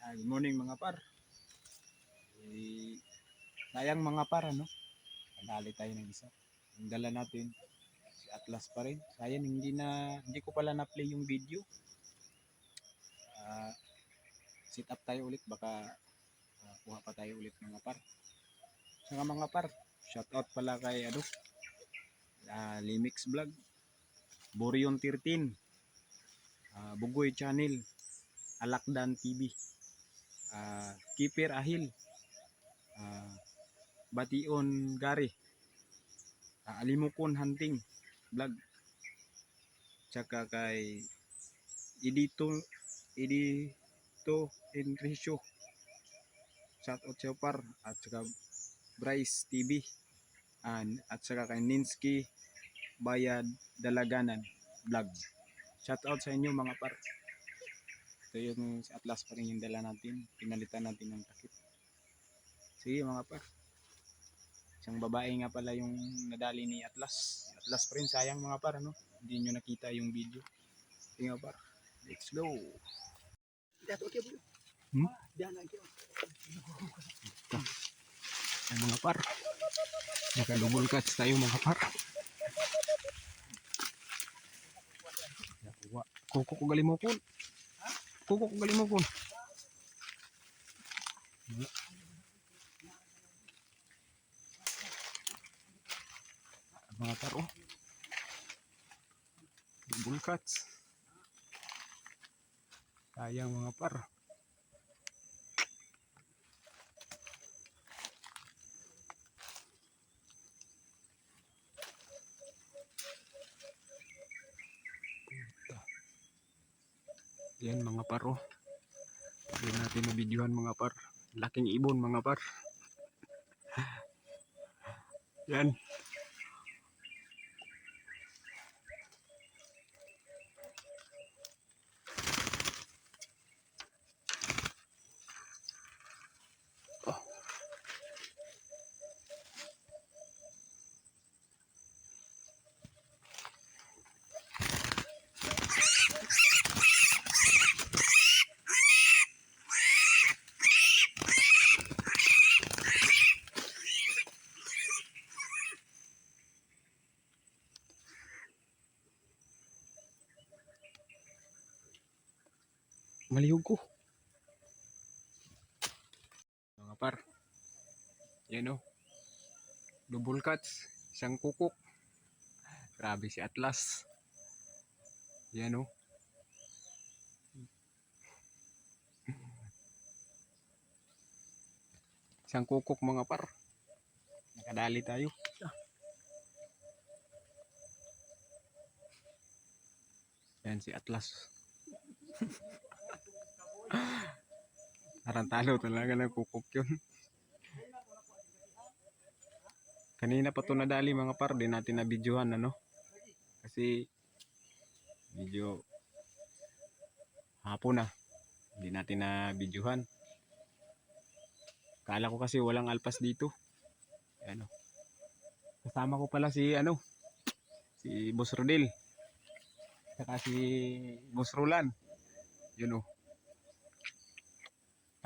Good morning mga par. Sayang mga par, ano? Nadali tayo ng isa. Ang dala natin si Atlas pa rin. Sayang hindi ko pala na-play yung video. Ah, Sit up tayo ulit, baka kuha pa tayo ulit mga par. Saka mga par, shout out pala kay Limix Vlog, Borion 13, Bugoy Channel, Alakdan TV, Keeper Ahil, Bation Gary, Alimukon Hunting Vlog, tsaka kay Edito Enricio, shout out sa par, at saka Bryce TV, at saka kay Ninsky Bayad Dalaganan Vlog. Shout out sa inyo mga par. Ito yung si Atlas pa rin yung dala natin. Pinalitan natin ng takip. Sige mga par. Isang babae nga pala yung nadali ni Atlas. Atlas pa rin, sayang mga par, ano? Hindi nyo nakita yung video. Sige mga par. Let's go. Ay mga par. Nakadouble catch tayo mga par. Kuko ko galimokon. Kuko ko galimokon. Mga par, oh. Double catch. Sayang mga par. Yan mga par, oh. Hindi natin na videohan mga par. Laking ibon mga par. Yan. Oh. Malihog ko. Mga par. Yan, oh. Double catch. Isang kukok. Grabe si Atlas. Yan, oh. Isang kukok mga par. Nakadali tayo. Yan si Atlas. Tarantalo talaga ng kukok yun. Kanina pa ito nadali mga par. Di natin na videohan, ano. Kasi medyo hapon na. Hindi natin na videohan. Kala ko kasi walang alpas dito. Ano. Kasama ko pala si Boss Rodel. Saka si Boss Roland. Yun, oh.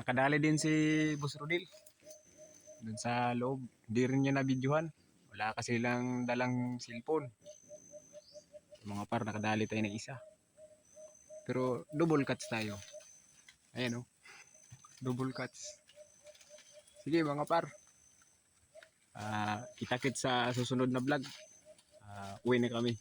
Nakadali din si Boss Rodel. Doon sa loob. Hindi rin niya na videohan. Wala kasi lang dalang cellphone. Mga par, nakadali tayo ng isa. Pero double catch tayo. Ayan, oh. Double catch. Sige mga par. Kita-kits sa susunod na vlog. Uwi na kami.